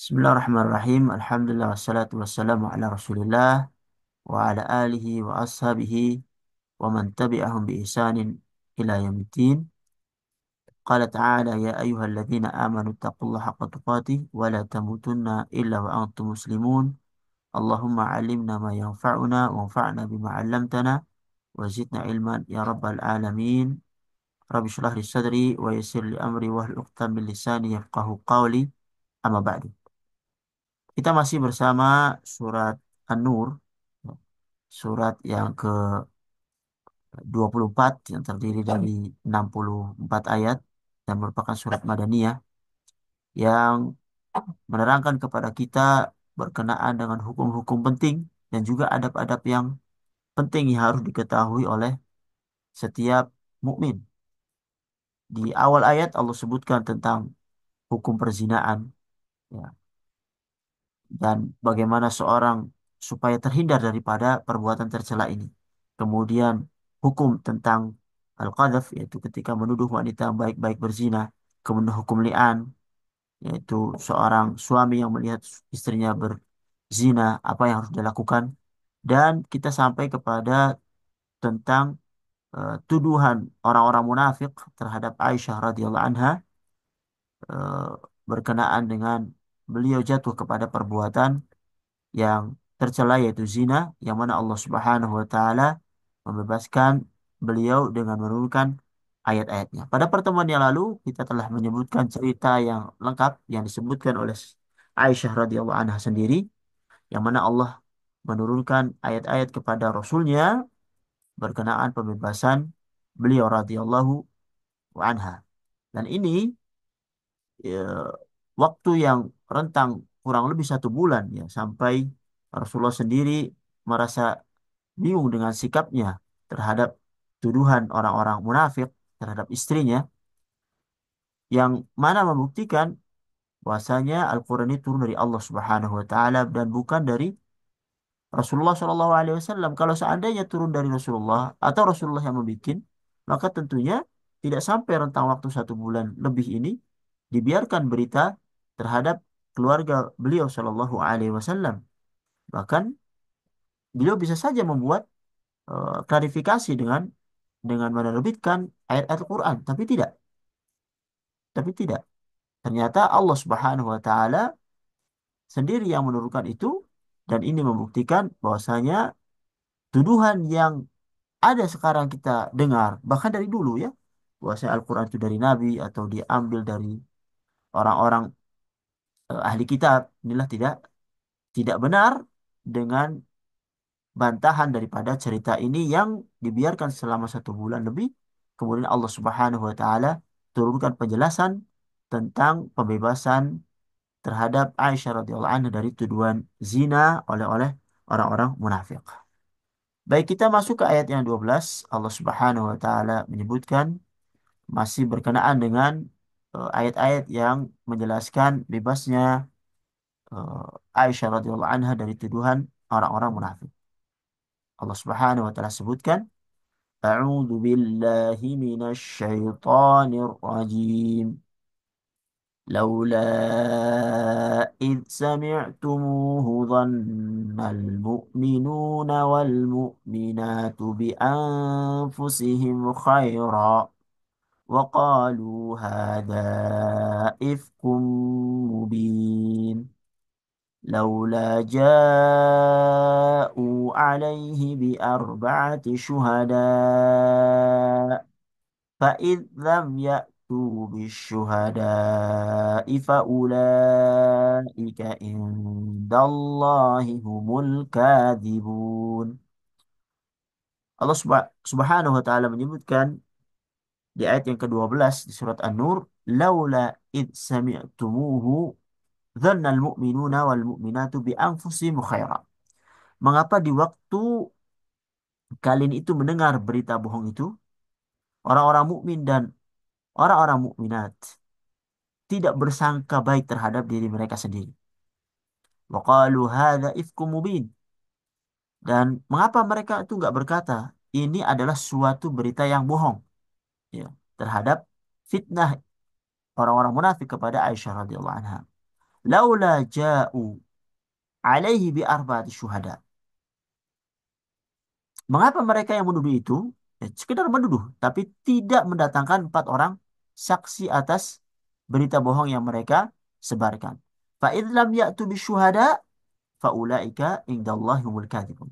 Bismillahirrahmanirrahim. Alhamdulillah wassalatu wassalamu ala Rasulillah wa ala alihi wa ashabihi wa man tabi'ahum bi ihsanin ila yaumiddin. Qala ta'ala ya ayyuhalladzina amanu taqullaha haqqa tuqatih wa la tamutunna illa wa antum muslimun. Allahumma 'allimna ma yanfa'una wanfa'na bima 'allamtana wa zidna ilman ya rabbal alamin. Rabbi shrah li sadri wa yassir li amri wahlul 'uqdatam min lisani yafqahu qawli. Amma ba'du. Kita masih bersama surat An-Nur, surat yang ke-24 yang terdiri dari 64 ayat dan merupakan surat Madaniyah yang menerangkan kepada kita berkenaan dengan hukum-hukum penting dan juga adab-adab yang penting yang harus diketahui oleh setiap mukmin. Di awal ayat Allah sebutkan tentang hukum perzinaan, ya, dan bagaimana seorang supaya terhindar daripada perbuatan tercela ini. Kemudian hukum tentang al-qadhaf, yaitu ketika menuduh wanita yang baik-baik berzina. Kemudian hukum li'an, yaitu seorang suami yang melihat istrinya berzina, apa yang harus dilakukan. Dan kita sampai kepada tentang tuduhan orang-orang munafik terhadap Aisyah radhiyallahu anha, eh, berkenaan dengan beliau jatuh kepada perbuatan yang tercela yaitu zina, yang mana Allah Subhanahu wa taala membebaskan beliau dengan menurunkan ayat-ayatnya. Pada pertemuan yang lalu kita telah menyebutkan cerita yang lengkap yang disebutkan oleh Aisyah radhiyallahu anha sendiri, yang mana Allah menurunkan ayat-ayat kepada Rasulnya berkenaan pembebasan beliau radhiyallahu anha. Dan ini ya, waktu yang rentang kurang lebih 1 bulan, ya, sampai Rasulullah sendiri merasa bingung dengan sikapnya terhadap tuduhan orang-orang munafik terhadap istrinya, yang mana membuktikan bahwasanya Al-Quran ini turun dari Allah Subhanahu Wa Taala dan bukan dari Rasulullah Shallallahu Alaihi Wasallam. Kalau seandainya turun dari Rasulullah atau Rasulullah yang membuat, maka tentunya tidak sampai rentang waktu 1 bulan lebih ini dibiarkan berita terhadap keluarga beliau Shallallahu Alaihi Wasallam. Bahkan beliau bisa saja membuat klarifikasi dengan menerbitkan ayat-ayat Al-Quran, tapi tidak. Ternyata Allah Subhanahu Wa Taala sendiri yang menurunkan itu, dan ini membuktikan bahwasanya tuduhan yang ada sekarang kita dengar, bahkan dari dulu, ya, bahwasanya Al-Quran itu dari Nabi atau diambil dari orang-orang ahli kitab, inilah tidak benar dengan bantahan daripada cerita ini yang dibiarkan selama 1 bulan lebih. Kemudian Allah Subhanahu Wa Taala turunkan penjelasan tentang pembebasan terhadap Aisyah radhiyallahu anha dari tuduhan zina oleh orang-orang munafik. Baik, kita masuk ke ayat yang 12. Allah Subhanahu Wa Taala menyebutkan masih berkenaan dengan ayat-ayat yang menjelaskan bebasnya Aisyah radhiyallahu anha dari tuduhan orang-orang munafik. Allah Subhanahu wa taala sebutkan, A'udzu billahi minasy syaithanir rajim. Laula إذ سمعتموه ظن المؤمنون والمؤمنات بأنفسهم خيرا وقالوا هذا إفك مبين لولا جاءوا عليه بأربعة شهداء فإذ لم يأتوا بالشهداء فأولئك عند الله هم الكاذبون. Allah Subhanahu wa taala menyebutkan di ayat yang ke-12 di surat An-Nur, laula id sami'tumuhu dzannal mu'minuna wal mu'minatu bi anfusihim khaira. Mengapa di waktu kalian itu mendengar berita bohong itu, orang-orang mukmin dan orang-orang mukminat tidak bersangka baik terhadap diri mereka sendiri. Wa qalu hadza ifkum mubin. Dan mengapa mereka itu nggak berkata ini adalah suatu berita yang bohong, ya, terhadap fitnah orang-orang munafik kepada Aisyah radhiyallahu anha. laula ja'u alaihi bi arba'ati syuhada. Mengapa mereka yang menuduh itu sekedar menuduh tapi tidak mendatangkan empat orang saksi atas berita bohong yang mereka sebarkan. Fa idz lam ya'tu bisyuhada faulaika indallahi humul kadzibun.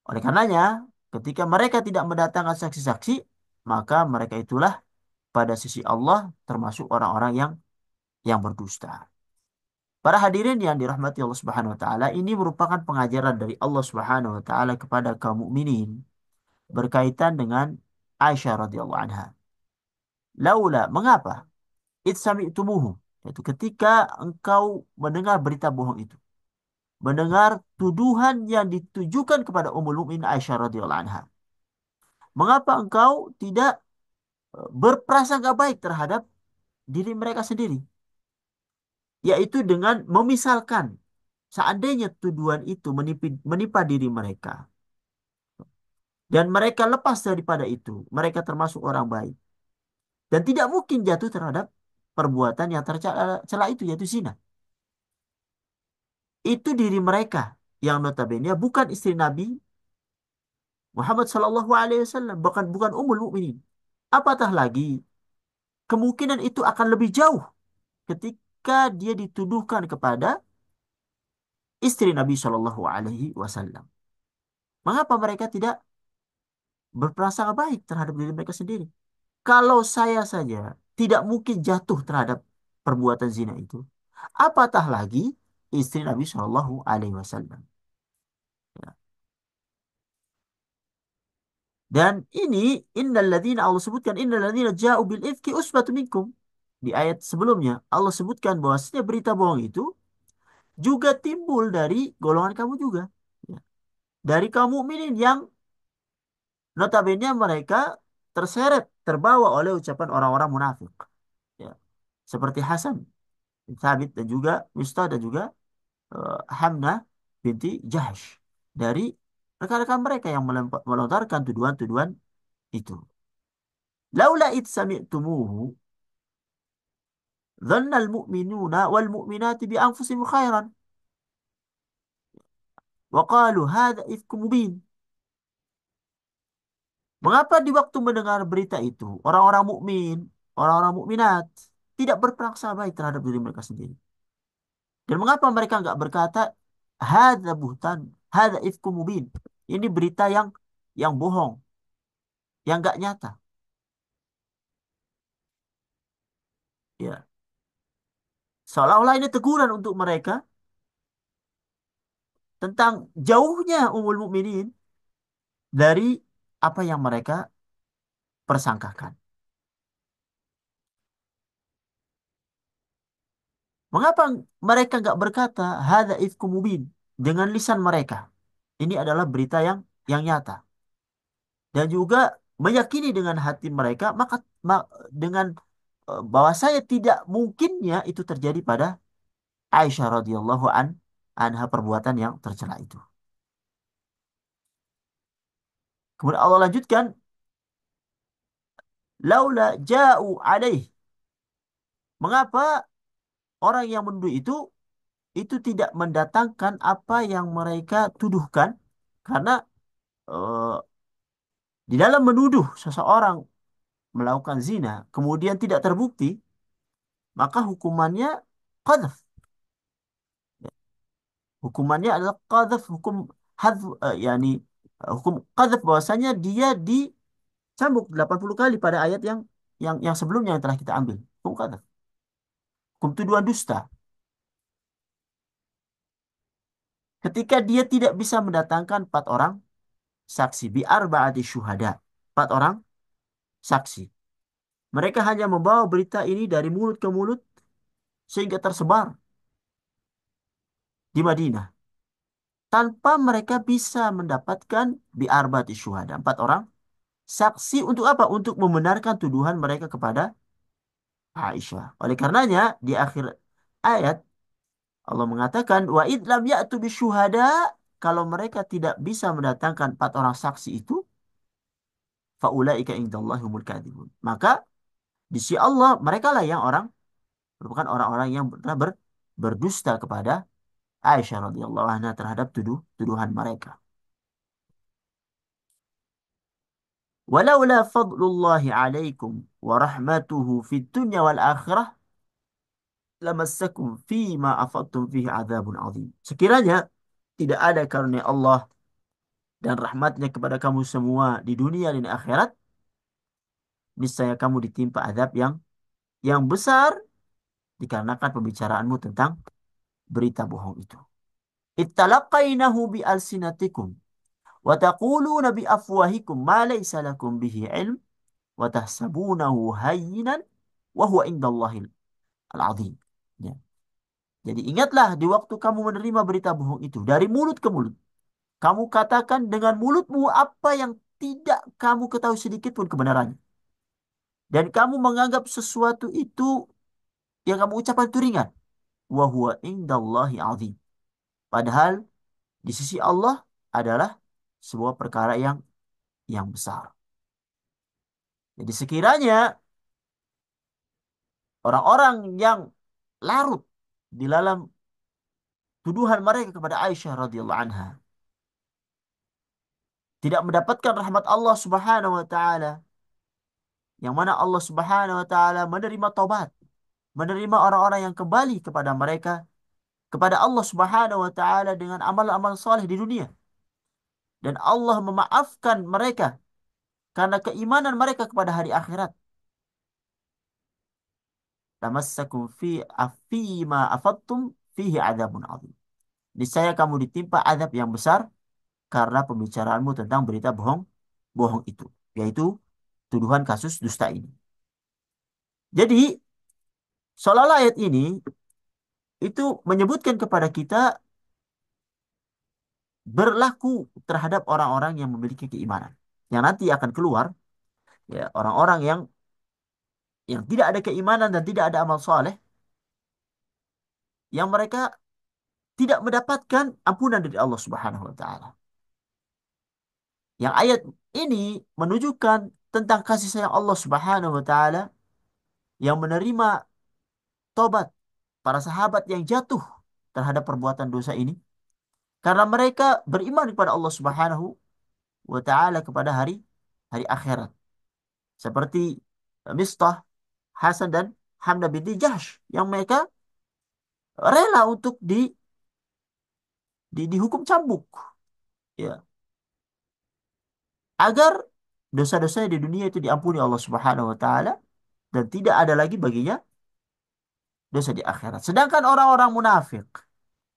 Oleh karenanya, ketika mereka tidak mendatangkan saksi-saksi, maka mereka itulah pada sisi Allah termasuk orang-orang yang berdusta. Para hadirin yang dirahmati Allah Subhanahu wa taala, ini merupakan pengajaran dari Allah Subhanahu wa taala kepada kaum mukminin berkaitan dengan Aisyah radhiyallahu anha. Laula, mengapa? Id sami'tumuhu, yaitu ketika engkau mendengar berita bohong itu, mendengar tuduhan yang ditujukan kepada Ummul Mukminin Aisyah radhiyallahu anha. Mengapa engkau tidak berprasangka baik terhadap diri mereka sendiri? Yaitu dengan memisalkan seandainya tuduhan itu menimpa diri mereka dan mereka lepas daripada itu, mereka termasuk orang baik dan tidak mungkin jatuh terhadap perbuatan yang tercela itu yaitu zina. Itu diri mereka yang notabene bukan istri Nabi Muhammad Sallallahu Alaihi Wasallam, bahkan bukan Ummul Mukminin. Apatah lagi kemungkinan itu akan lebih jauh ketika dia dituduhkan kepada istri Nabi Shallallahu Alaihi Wasallam. Mengapa mereka tidak berprasangka baik terhadap diri mereka sendiri? Kalau saya saja tidak mungkin jatuh terhadap perbuatan zina itu, apatah lagi istri Nabi Shallallahu Alaihi Wasallam. Ya. Dan ini innalladzina Allah sebutkan innalladzina ja'u bil ifki usbatun minkum. Di ayat sebelumnya Allah sebutkan bahwa setiap berita bohong itu juga timbul dari golongan kamu juga. Ya. Dari kaum mukminin yang notabene mereka terseret, terbawa oleh ucapan orang-orang munafik. Ya. Seperti Hasan bin Thabit dan juga Mistah dan juga Hamnah binti Jahsh. Dari rekan-rekan mereka yang melontarkan tuduhan-tuduhan itu. Laula id sami'tumuhu dhanna al-mu'minuna wal mu'minati bi anfusihim khairan wa qalu hadza ifkum mubin. Mengapa di waktu mendengar berita itu, orang-orang mukmin, orang-orang mukminat tidak berprasangka baik terhadap diri mereka sendiri? Dan mengapa mereka nggak berkata, hadza buhtan, hadza ifkum mubin. Ini berita yang bohong, yang nggak nyata. Ya, seolah-olah ini teguran untuk mereka tentang jauhnya Ummul Mukminin dari apa yang mereka persangkakan. Mengapa mereka nggak berkata, hadza ifkum mubin dengan lisan mereka? Ini adalah berita yang nyata. Dan juga meyakini dengan hati mereka maka dengan bahwa saya tidak mungkinnya itu terjadi pada Aisyah radhiyallahu anha perbuatan yang tercela itu. Kemudian Allah lanjutkan, laula ja'u alaih. Mengapa orang yang menuduh itu tidak mendatangkan apa yang mereka tuduhkan? Karena eh, di dalam menuduh seseorang melakukan zina kemudian tidak terbukti, maka hukumannya qadzaf. Hukumannya adalah qadzaf, hukum hadf, hukum qadzaf bahwasanya dia dicambuk 80 kali pada ayat yang sebelumnya yang telah kita ambil. Hukum qadzaf, hukum tuduhan dusta. Ketika dia tidak bisa mendatangkan empat orang saksi bi arba'ati syuhada, empat orang saksi. Mereka hanya membawa berita ini dari mulut ke mulut sehingga tersebar di Madinah tanpa mereka bisa mendapatkan bi arba'ati syuhada, empat orang saksi untuk apa? Untuk membenarkan tuduhan mereka kepada Aisyah. Oleh karenanya di akhir ayat Allah mengatakan wa id lam ya'tu bisyuhada, kalau mereka tidak bisa mendatangkan empat orang saksi itu faulaika indallahi humul kadzibun. Maka di sisi Allah mereka lah yang merupakan orang-orang yang benar berdusta kepada Aisyah radhiyallahu anha terhadap tuduhan mereka. Walaula fadlullahi alaikum wa rahmatuhu fid dunya wal akhirah lamassakum fima afattum fihi adzabun azim. Sekiranya tidak ada karunia Allah dan rahmatnya kepada kamu semua di dunia dan akhirat, niscaya kamu ditimpa azab yang besar dikarenakan pembicaraanmu tentang berita bohong itu. Ittalaqainahu bi alsinatikum wa taquluna bi afwahikum ma laysa lakum bihi ilm wa tahsabunahu hayyinan wa huwa indallahil al-azim. Ya. Jadi ingatlah di waktu kamu menerima berita bohong itu dari mulut ke mulut. Kamu katakan dengan mulutmu apa yang tidak kamu ketahui sedikit pun kebenarannya. Dan kamu menganggap sesuatu itu yang kamu ucapkan itu ringan. Wa huwa indallahi azim. Padahal di sisi Allah adalah sebuah perkara yang besar. Jadi sekiranya orang-orang yang larut di dalam tuduhan mereka kepada Aisyah radhiyallahu anha tidak mendapatkan rahmat Allah Subhanahu wa taala, yang mana Allah Subhanahu wa taala menerima taubat, menerima orang-orang yang kembali kepada mereka kepada Allah Subhanahu wa taala dengan amal-amal saleh di dunia, dan Allah memaafkan mereka karena keimanan mereka kepada hari akhirat. Tamassakum fima afattum fihi adzabun adzim. Niscaya kamu ditimpa azab yang besar karena pembicaraanmu tentang berita bohong itu, yaitu tuduhan kasus dusta ini. Jadi, seolah ayat ini itu menyebutkan kepada kita berlaku terhadap orang-orang yang memiliki keimanan. Yang nanti akan keluar, ya, orang-orang yang tidak ada keimanan dan tidak ada amal soleh, yang mereka tidak mendapatkan ampunan dari Allah Subhanahu wa taala. Yang ayat ini menunjukkan tentang kasih sayang Allah Subhanahu wa taala yang menerima tobat para sahabat yang jatuh terhadap perbuatan dosa ini karena mereka beriman kepada Allah Subhanahu wa taala kepada hari hari akhirat. Seperti Mistah, Hasan dan Hamzah binti Jahsh yang mereka rela untuk dihukum cambuk, ya, agar dosa-dosanya di dunia itu diampuni Allah Subhanahu wa taala dan tidak ada lagi baginya dosa di akhirat. Sedangkan orang-orang munafik,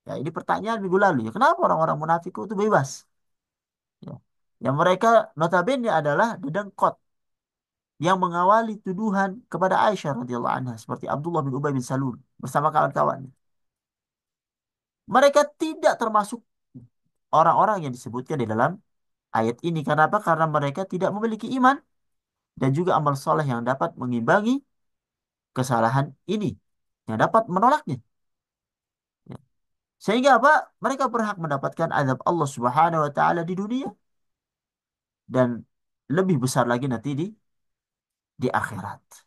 ya, ini pertanyaan minggu lalu, ya, kenapa orang-orang munafik itu bebas? Ya. Yang mereka notabene adalah dedengkot yang mengawali tuduhan kepada Aisyah radhiyallahu anha seperti Abdullah bin Ubay bin Salul bersama kawan-kawannya. Mereka tidak termasuk orang-orang yang disebutkan di dalam ayat ini. Kenapa? Karena mereka tidak memiliki iman dan juga amal soleh yang dapat mengimbangi kesalahan ini, yang dapat menolaknya. Ya. Sehingga apa? Mereka berhak mendapatkan azab Allah Subhanahu wa taala di dunia dan lebih besar lagi nanti di akhirat.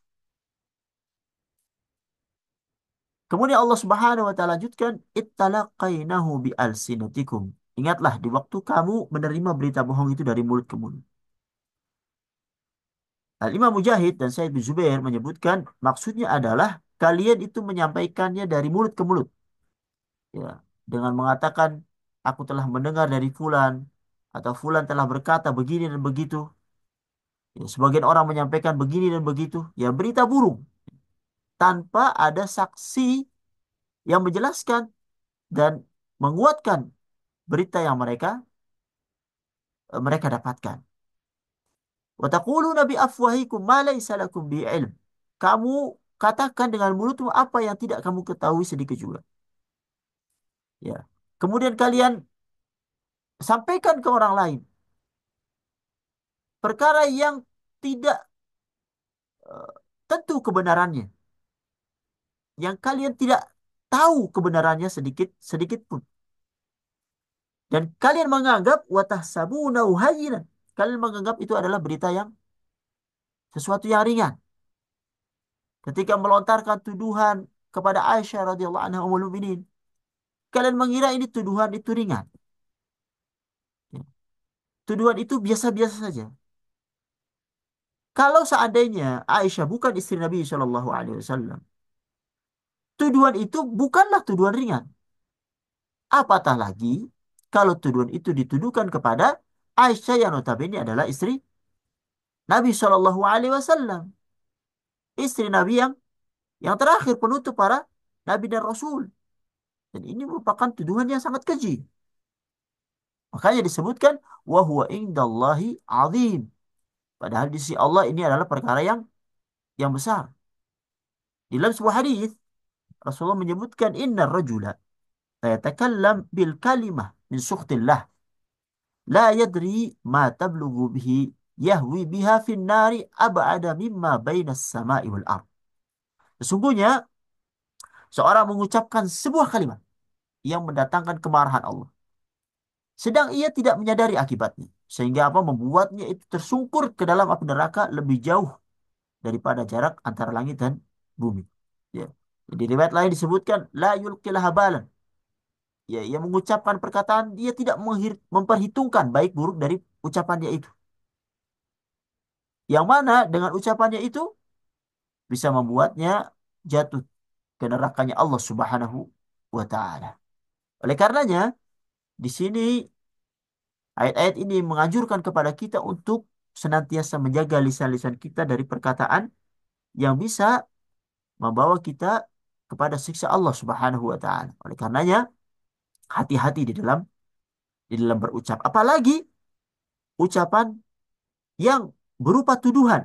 Kemudian Allah Subhanahu wa taala lanjutkan, ittalaqainahu bi alsinatikum. Ingatlah di waktu kamu menerima berita bohong itu dari mulut ke mulut. Al-Imam Mujahid dan Said bin Zubair menyebutkan maksudnya adalah kalian itu menyampaikannya dari mulut ke mulut, ya, dengan mengatakan aku telah mendengar dari fulan atau fulan telah berkata begini dan begitu. Ya, sebagian orang menyampaikan begini dan begitu, ya berita burung tanpa ada saksi yang menjelaskan dan menguatkan berita yang mereka dapatkan. Wa taquluna bi afwahikum ma laysa lakum bi ilm. Kamu katakan dengan mulutmu apa yang tidak kamu ketahui sedikit juga. Ya. Kemudian kalian sampaikan ke orang lain perkara yang tidak eh, tentu kebenarannya, yang kalian tidak tahu kebenarannya sedikit sedikit pun. Dan kalian menganggap watahsabunahu hayyinan. Kalian menganggap itu adalah berita yang sesuatu yang ringan. Ketika melontarkan tuduhan kepada Aisyah radhiyallahu anha ummul mukminin. Kalian mengira ini tuduhan itu ringan. Ya. Tuduhan itu biasa-biasa saja. Kalau seandainya Aisyah bukan istri Nabi Shallallahu Alaihi Wasallam, tuduhan itu bukanlah tuduhan ringan. Apatah lagi kalau tuduhan itu dituduhkan kepada Aisyah yang notabene adalah istri Nabi Shallallahu Alaihi Wasallam, istri Nabi yang terakhir penutup para Nabi dan Rasul. Dan ini merupakan tuduhan yang sangat keji. Makanya disebutkan wa huwa indallahi azim. Padahal di sisi Allah ini adalah perkara yang besar. Di dalam sebuah hadis Rasulullah menyebutkan inna rajula la yatakallam bil kalimah min sukhtillah la yadri ma tablughu bihi yahwi biha fin nari ab'ada mimma baina as-sama'i wal ard. Sesungguhnya seorang mengucapkan sebuah kalimat yang mendatangkan kemarahan Allah, sedang ia tidak menyadari akibatnya, sehingga apa membuatnya itu tersungkur ke dalam api neraka lebih jauh daripada jarak antara langit dan bumi. Ya. Di riwayat lain disebutkan la yulqil habalan. Ya, ia mengucapkan perkataan dia tidak memperhitungkan baik buruk dari ucapannya itu. Yang mana dengan ucapannya itu bisa membuatnya jatuh ke nerakanya Allah Subhanahu wa taala. Oleh karenanya, di sini ayat-ayat ini menganjurkan kepada kita untuk senantiasa menjaga lisan-lisan kita dari perkataan yang bisa membawa kita kepada siksa Allah Subhanahu wa taala. Oleh karenanya, hati-hati di dalam berucap. Apalagi ucapan yang berupa tuduhan.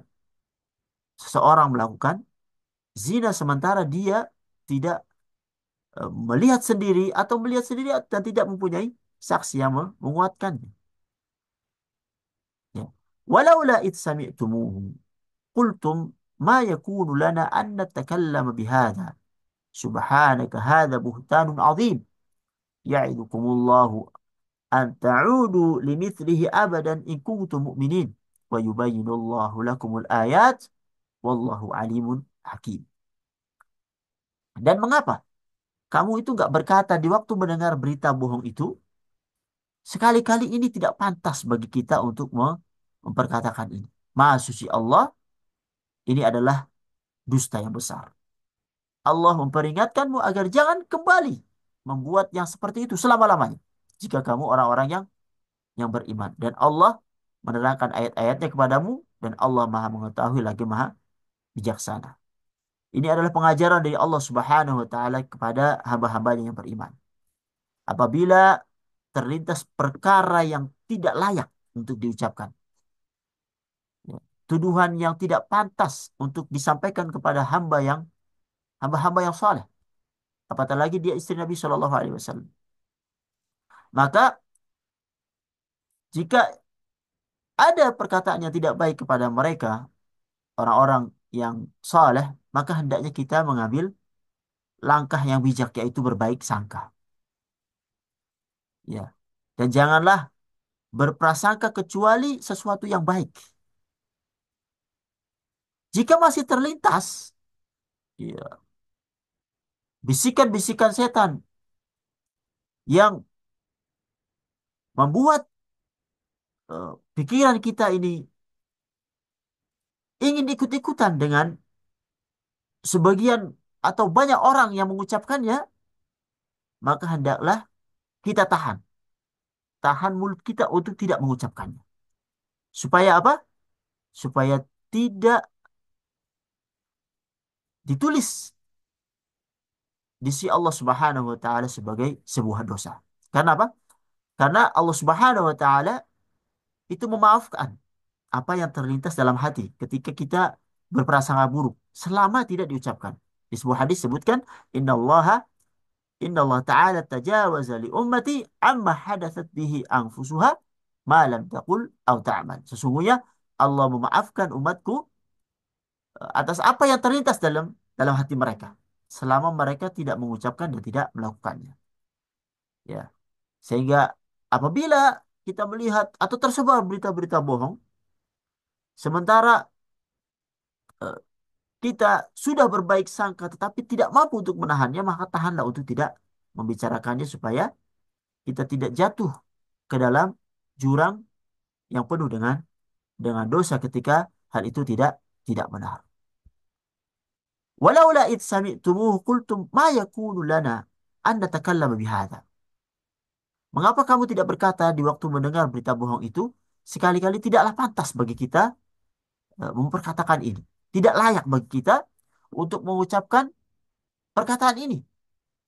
Seseorang melakukan zina sementara dia tidak melihat sendiri atau melihat sendiri dan tidak mempunyai saksi yang menguatkannya. Ya. Walaula id sami'tumuhu qultum ma yakunu lana an natakallama bihadza subhanaka hadza buhtanun azim ya'idukumullahu an ta'udu limithlihi abadan in kuntum mu'minin wa yubayyinullahu lakumul ayat wallahu alimun hakim. Dan mengapa kamu itu nggak berkata di waktu mendengar berita bohong itu, sekali-kali ini tidak pantas bagi kita untuk memperkatakan ini. Maha suci Allah, ini adalah dusta yang besar. Allah memperingatkanmu agar jangan kembali membuat yang seperti itu selama-lamanya. Jika kamu orang-orang yang beriman. Dan Allah menerangkan ayat-ayatnya kepadamu. Dan Allah maha mengetahui lagi maha bijaksana. Ini adalah pengajaran dari Allah Subhanahu wa taala kepada hamba-hambanya yang beriman. Apabila terlintas perkara yang tidak layak untuk diucapkan, ya, tuduhan yang tidak pantas untuk disampaikan kepada hamba-hamba yang saleh, apatah lagi dia istri Nabi Shallallahu Alaihi Wasallam. Maka jika ada perkataan yang tidak baik kepada mereka, orang-orang yang saleh, maka hendaknya kita mengambil langkah yang bijak, yaitu berbaik sangka. Ya. Dan janganlah berprasangka kecuali sesuatu yang baik. Jika masih terlintas ya, bisikan-bisikan setan yang membuat pikiran kita ini ingin ikut-ikutan dengan sebagian atau banyak orang yang mengucapkannya, maka hendaklah kita tahan mulut kita untuk tidak mengucapkannya. Supaya apa? Supaya tidak ditulis di sisi Allah Subhanahu wa taala sebagai sebuah dosa. Karena apa? Karena Allah Subhanahu wa taala itu memaafkan apa yang terlintas dalam hati ketika kita berprasangka buruk selama tidak diucapkan. Di sebuah hadis sebutkan innallaha ta'ala tajawaza li ummati amma hadatsat bihi anfusuha ma lam taqul aw ta'mal. Sesungguhnya Allah memaafkan umatku atas apa yang terlintas dalam hati mereka selama mereka tidak mengucapkan dan tidak melakukannya. Ya. Sehingga apabila kita melihat atau tersebar berita-berita bohong sementara kita sudah berbaik sangka tetapi tidak mampu untuk menahannya, maka tahanlah untuk tidak membicarakannya supaya kita tidak jatuh ke dalam jurang yang penuh dengan dosa ketika hal itu tidak benar. Walaula id sami'tumuhu qultum ma yakunu lana an natakallama bihadza. Mengapa kamu tidak berkata di waktu mendengar berita bohong itu, sekali-kali tidaklah pantas bagi kita memperkatakan ini. Tidak layak bagi kita untuk mengucapkan perkataan ini.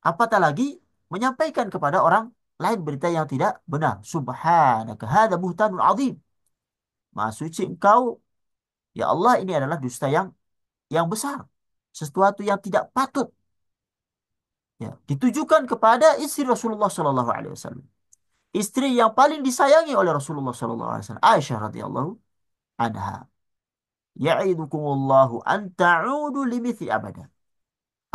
Apatah lagi menyampaikan kepada orang lain berita yang tidak benar. Subhanaka hadza buhtanun azim. Maha suci engkau, ya Allah, ini adalah dusta yang besar. Sesuatu yang tidak patut ya, ditujukan kepada istri Rasulullah Shallallahu Alaihi Wasallam. Istri yang paling disayangi oleh Rasulullah Shallallahu Alaihi Wasallam, Aisyah radhiyallahu anha. Ya'idukumullahu an ta'udu limithli abada.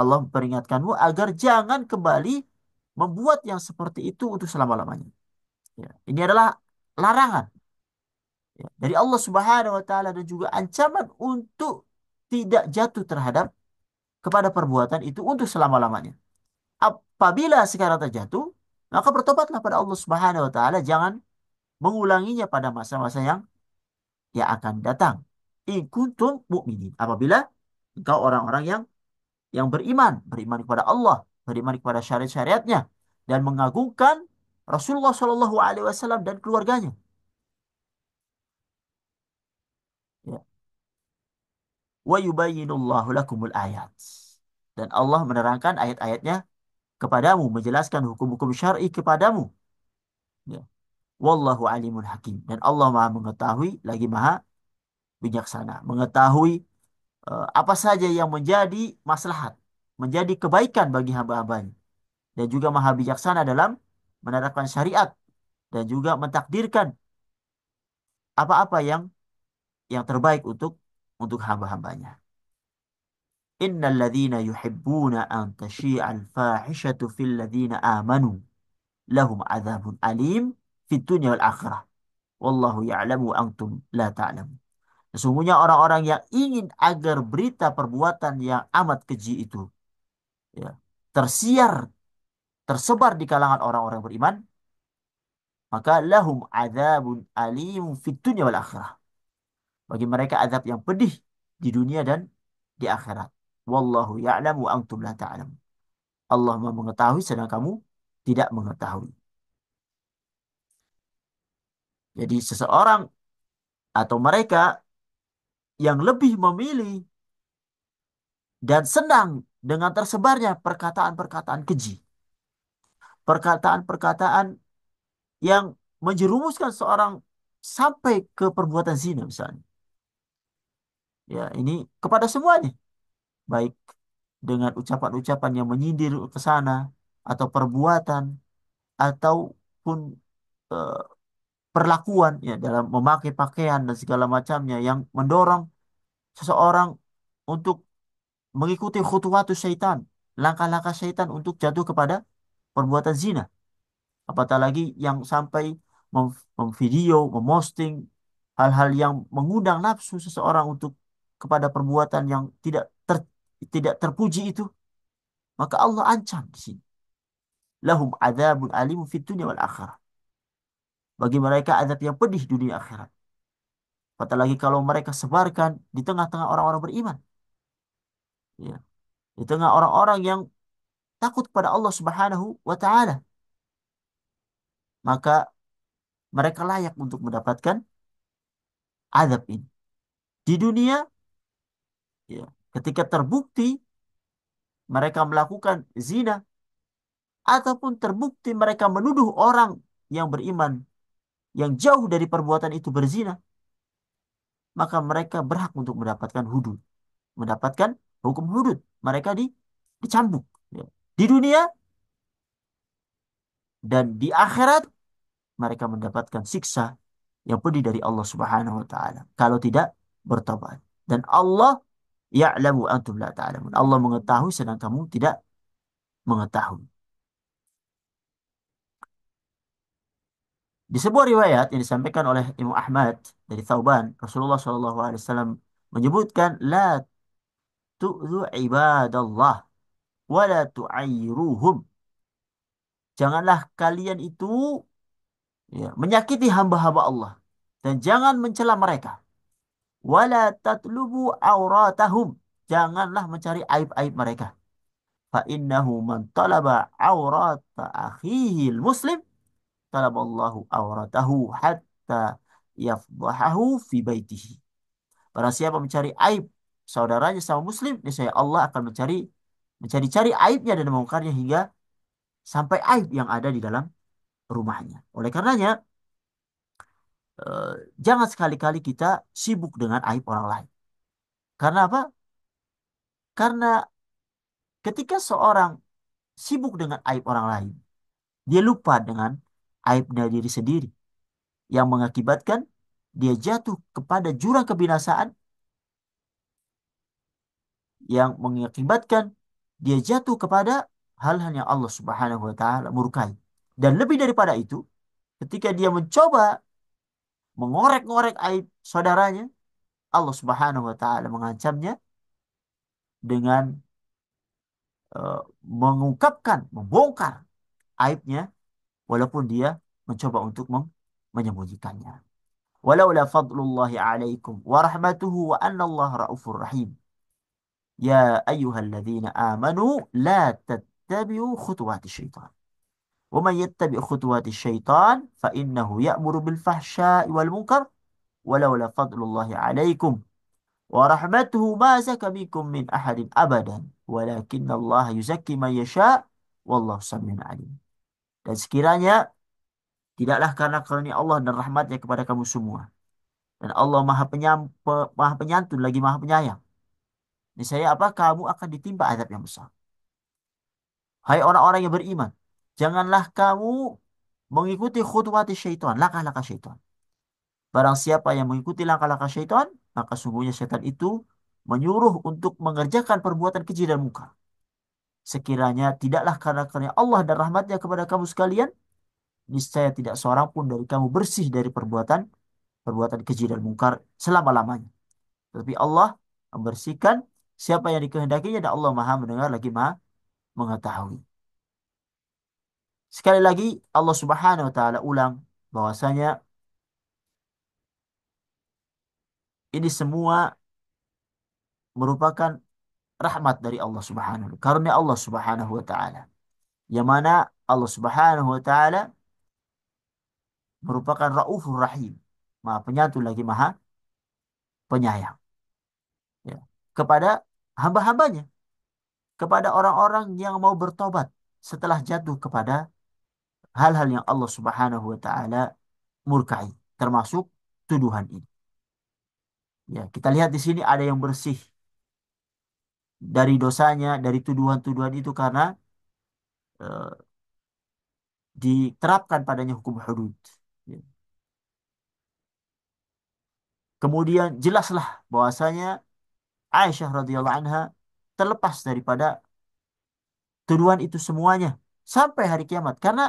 Allah memperingatkanmu agar jangan kembali membuat yang seperti itu untuk selama-lamanya. Ya, ini adalah larangan ya, dari Allah Subhanahu wa taala dan juga ancaman untuk tidak jatuh terhadap kepada perbuatan itu untuk selama-lamanya. Apabila sekarang terjatuh, maka bertobatlah pada Allah Subhanahu wa taala, jangan mengulanginya pada masa-masa yang akan datang. In kuntum mu'minin. Apabila engkau orang-orang yang beriman, beriman kepada Allah, beriman kepada syariat-syariatnya dan mengagungkan Rasulullah Shallallahu alaihi wasallam dan keluarganya. Ya. Wa yubayyinullahu lakumul ayat. Dan Allah menerangkan ayat-ayatnya kepadamu, menjelaskan hukum-hukum syar'i kepadamu. Ya. Wallahu alimun hakim. Dan Allah Maha mengetahui lagi Maha bijaksana, mengetahui apa saja yang menjadi maslahat, menjadi kebaikan bagi hamba-hambanya. Dan juga Maha bijaksana dalam menerapkan syariat dan juga mentakdirkan apa-apa yang terbaik untuk hamba-hambanya. Innal ladzina yuhibbuna an tashi'al fahishatu fil ladzina amanu lahum adzabun alim fid dunya wal akhirah. Wallahu ya'lamu wa antum la ta'lamun. Sesungguhnya orang-orang yang ingin agar berita perbuatan yang amat keji itu ya, tersiar, tersebar di kalangan orang-orang beriman, maka lahum adzabun alim fid dunya wal akhirah. Bagi mereka azab yang pedih di dunia dan di akhirat. Wallahu ya'lamu wa antum la ta'lamun. Allah mengetahui sedang kamu tidak mengetahui. Jadi seseorang atau mereka yang lebih memilih dan senang dengan tersebarnya perkataan-perkataan keji, perkataan-perkataan yang menjerumuskan seorang sampai ke perbuatan zina misalnya. Ya, ini kepada semuanya, baik dengan ucapan-ucapan yang menyindir ke sana atau perbuatan ataupun eh, perlakuan ya dalam memakai pakaian dan segala macamnya yang mendorong seseorang untuk mengikuti khutuwatus syaitan, langkah-langkah syaitan untuk jatuh kepada perbuatan zina. Apatah lagi yang sampai memvideo, memosting hal-hal yang mengundang nafsu seseorang untuk kepada perbuatan yang tidak terpuji itu, maka Allah ancam di sini. Lahum adzabun alim fid dunya wal akhirah. Bagi mereka azab yang pedih dunia akhirat. Apatah lagi kalau mereka sebarkan di tengah-tengah orang-orang beriman. Ya. Di tengah orang-orang yang takut kepada Allah Subhanahu wa taala, maka mereka layak untuk mendapatkan azab ini. Di dunia, ya, ketika terbukti mereka melakukan zina ataupun terbukti mereka menuduh orang yang beriman yang jauh dari perbuatan itu berzina, maka mereka berhak untuk mendapatkan hudud, mendapatkan hukum hudud. Mereka dicambuk ya, di dunia dan di akhirat mereka mendapatkan siksa yang pedih dari Allah Subhanahu wa taala kalau tidak bertobat. Dan Allah ya'lamu antum la ta'lamun. Allah mengetahui sedang kamu tidak mengetahui. Di sebuah riwayat yang disampaikan oleh Imam Ahmad dari Thauban, Rasulullah SAW menyebutkan la tu'dhu ibadallah wa la tu'ayyiruhum. Janganlah kalian itu menyakiti hamba-hamba Allah dan jangan mencela mereka. Wala tatlubu auratahum. Janganlah mencari aib-aib mereka. Fa innahu man talaba aurata akhihi muslim talaballahu auratahu hatta yafdahahu fi baitihi. Barang siapa mencari aib saudaranya sama muslim, niscaya Allah akan mencari-cari aibnya dan membongkarnya hingga sampai aib yang ada di dalam rumahnya. Oleh karenanya, eh, jangan sekali-kali kita sibuk dengan aib orang lain. Karena apa? Karena ketika seorang sibuk dengan aib orang lain, dia lupa dengan aibnya diri sendiri yang mengakibatkan dia jatuh kepada jurang kebinasaan, yang mengakibatkan dia jatuh kepada hal-hal yang Allah Subhanahu wa taala murkai. Dan lebih daripada itu, ketika dia mencoba mengorek-ngorek aib saudaranya, Allah Subhanahu wa taala mengancamnya dengan eh, mengungkapkan, membongkar aibnya walaupun dia mencoba untuk menyembunyikannya. Walaula fadlullahi alaikum wa rahmatuhu wa anna Allah raufur rahim. Ya ayyuhalladzina amanu la tattabi'u khutuwati syaitan. Wa man yattabi' khutuwati syaitan fa innahu ya'muru bil fahsya'i wal munkar walaula fadlullahi alaikum wa rahmatuhu ma zaka minkum min ahadin abadan walakinna Allah yuzakki man yasha' wallahu samiun alim. Dan sekiranya tidaklah karena karunia Allah dan rahmatnya kepada kamu semua. Dan Allah maha penyantun lagi maha penyayang. Niscaya apa? Kamu akan ditimpa azab yang besar. Hai orang-orang yang beriman. Janganlah kamu mengikuti khutuwati syaitan. Langkah-langkah syaitan. Barang siapa yang mengikuti langkah-langkah syaitan, maka sungguhnya syaitan itu menyuruh untuk mengerjakan perbuatan keji dan munkar. Sekiranya tidaklah karena karunia Allah dan rahmatnya kepada kamu sekalian, niscaya tidak seorang pun dari kamu bersih dari perbuatan perbuatan keji dan mungkar selama-lamanya. Tapi Allah membersihkan siapa yang dikehendakinya dan Allah Maha mendengar lagi Maha mengetahui. Sekali lagi Allah Subhanahu wa taala ulang bahwasanya ini semua merupakan rahmat dari Allah Subhanahu wa taala, karunia Allah Subhanahu wa taala. Yang mana Allah Subhanahu wa taala merupakan Raufur Rahim, Maha Penyantun lagi Maha Penyayang, ya, kepada hamba-hambanya, kepada orang-orang yang mau bertobat setelah jatuh kepada hal-hal yang Allah Subhanahu wa taala murkai, termasuk tuduhan ini. Ya, kita lihat di sini ada yang bersih dari dosanya, dari tuduhan-tuduhan itu karena eh, diterapkan padanya hukum hudud. Ya. Kemudian jelaslah bahwasanya Aisyah radhiyallahu anha terlepas daripada tuduhan itu semuanya sampai hari kiamat karena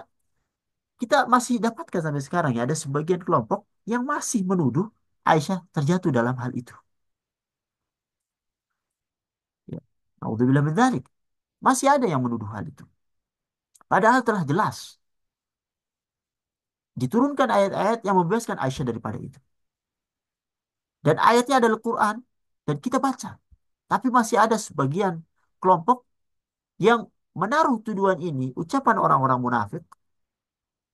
kita masih dapatkan sampai sekarang ya ada sebagian kelompok yang masih menuduh Aisyah terjatuh dalam hal itu. Ya. Naudzubillah min dzalik. Masih ada yang menuduh hal itu. Padahal telah jelas diturunkan ayat-ayat yang membebaskan Aisyah daripada itu. Dan ayatnya adalah Quran dan kita baca. Tapi masih ada sebagian kelompok yang menaruh tuduhan ini, ucapan orang-orang munafik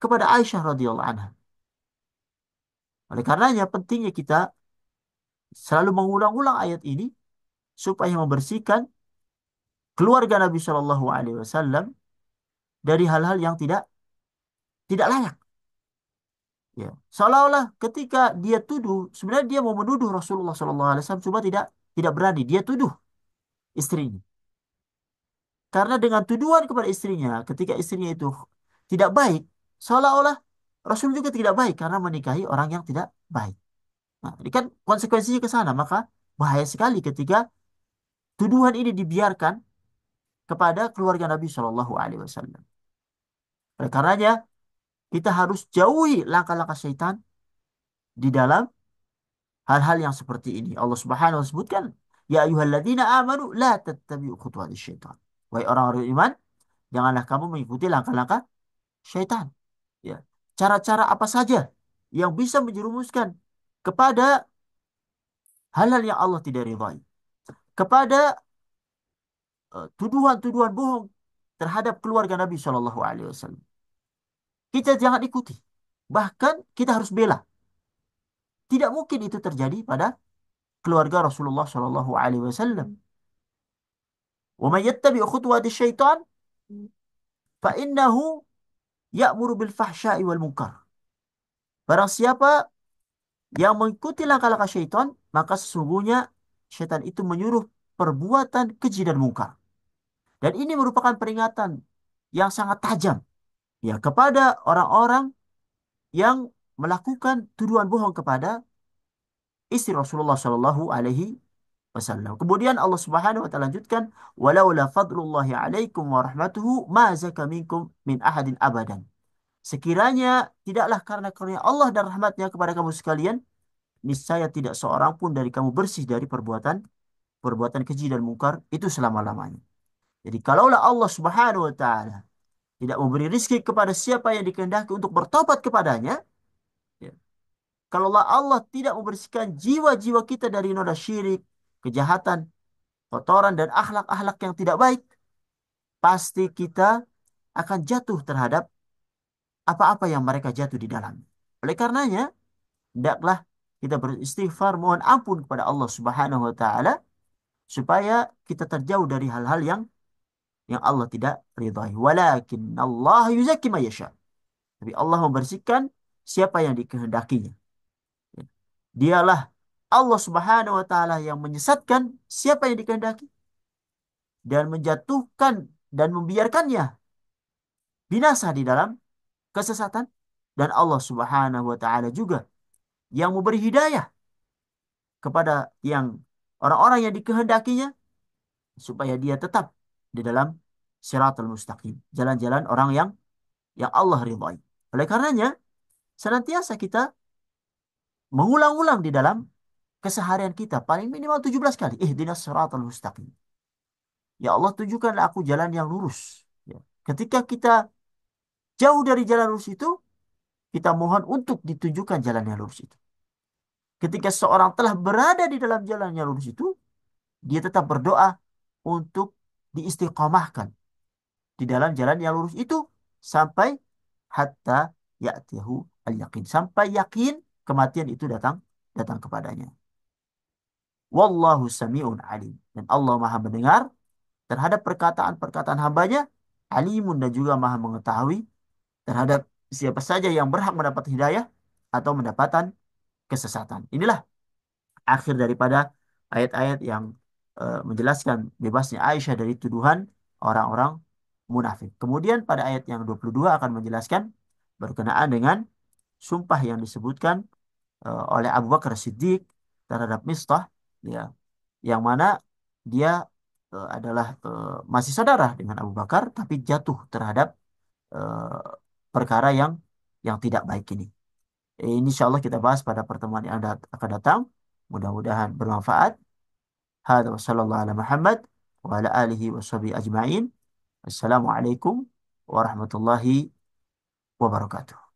kepada Aisyah radhiyallahu anha. Oleh karenanya pentingnya kita selalu mengulang-ulang ayat ini supaya membersihkan keluarga Nabi Shallallahu Alaihi Wasallam dari hal-hal yang tidak layak. Ya, seolah-olah ketika dia tuduh, sebenarnya dia mau menuduh Rasulullah Shallallahu Alaihi Wasallam, cuma tidak berani. Dia tuduh istrinya. Karena dengan tuduhan kepada istrinya, ketika istrinya itu tidak baik, seolah-olah Rasul juga tidak baik karena menikahi orang yang tidak baik. Nah, ini kan konsekuensinya ke sana. Maka bahaya sekali ketika tuduhan ini dibiarkan kepada keluarga Nabi Shallallahu Alaihi Wasallam. Oleh karenanya, kita harus jauhi langkah-langkah syaitan di dalam hal-hal yang seperti ini. Allah Subhanahu wa sebutkan Ya ayyuhalladzina amanu la tattabi'u khutuwatis syaitan. Wahai orang-orang beriman, janganlah kamu mengikuti langkah-langkah syaitan. Ya. Cara-cara apa saja yang bisa menjerumuskan kepada hal-hal yang Allah tidak ridhai, kepada tuduhan-tuduhan bohong terhadap keluarga Nabi Shallallahu Alaihi Wasallam. Kita jangan ikuti. Bahkan kita harus bela. Tidak mungkin itu terjadi pada keluarga Rasulullah Shallallahu Alaihi Wasallam. Wa may yattabi' khutuwati syaitan fa innahu ya'muru bil fahsya'i wal munkar. Barang siapa yang mengikuti langkah-langkah syaitan, maka sesungguhnya syaitan itu menyuruh perbuatan keji dan mungkar. Dan ini merupakan peringatan yang sangat tajam ya kepada orang-orang yang melakukan tuduhan bohong kepada istri Rasulullah Shallallahu Alaihi Wasallam. Kemudian Allah Subhanahu Wa Taala lanjutkan, walaula fadlullahi alaikum wa rahmatuhu ma zaka minkum min ahadin abadan. Sekiranya tidaklah karena karunia Allah dan rahmatnya kepada kamu sekalian, niscaya tidak seorang pun dari kamu bersih dari perbuatan perbuatan keji dan mungkar itu selama-lamanya. Jadi kalaulah Allah Subhanahu Wa Taala tidak memberi rizki kepada siapa yang dikehendaki untuk bertobat kepadanya, ya, kalaulah Allah tidak membersihkan jiwa-jiwa kita dari noda syirik, kejahatan, kotoran, dan akhlak-akhlak yang tidak baik, pasti kita akan jatuh terhadap apa-apa yang mereka jatuh di dalam. Oleh karenanya, hendaklah kita beristighfar, mohon ampun kepada Allah Subhanahu wa taala supaya kita terjauh dari hal-hal yang Allah tidak ridhai. Walakin Allah yuzakki man yasha. Tapi Allah membersihkan siapa yang dikehendakinya. Dialah Allah Subhanahu wa taala yang menyesatkan siapa yang dikehendaki dan menjatuhkan dan membiarkannya binasa di dalam kesesatan, dan Allah Subhanahu wa taala juga yang memberi hidayah kepada yang orang-orang yang dikehendakinya supaya dia tetap di dalam siratal mustaqim, jalan-jalan orang yang Allah ridhai. Oleh karenanya, senantiasa kita mengulang-ulang di dalam keseharian kita paling minimal 17 kali, ihdinas siratal mustaqim. Ya Allah, tunjukkanlah aku jalan yang lurus. Ya. Ketika kita jauh dari jalan lurus itu, kita mohon untuk ditunjukkan jalan yang lurus itu. Ketika seorang telah berada di dalam jalan yang lurus itu, dia tetap berdoa untuk diistiqomahkan di dalam jalan yang lurus itu sampai hatta ya'tiyahu al-yaqin. Sampai yakin kematian itu datang datang kepadanya. Wallahu sami'un alim. Dan Allah Maha mendengar terhadap perkataan-perkataan hambanya, alimun dan juga Maha mengetahui terhadap siapa saja yang berhak mendapat hidayah atau mendapatkan kesesatan. Inilah akhir daripada ayat-ayat yang menjelaskan bebasnya Aisyah dari tuduhan orang-orang munafik. Kemudian pada ayat yang 22 akan menjelaskan berkenaan dengan sumpah yang disebutkan oleh Abu Bakar Siddiq terhadap Mistah, ya, yang mana dia adalah masih saudara dengan Abu Bakar tapi jatuh terhadap eh, perkara yang tidak baik ini. Ini insya Allah kita bahas pada pertemuan yang akan datang. Mudah-mudahan bermanfaat. Hada wa sallallahu ala Muhammad wa ala alihi wa sahbihi ajma'in. Assalamualaikum warahmatullahi wabarakatuh.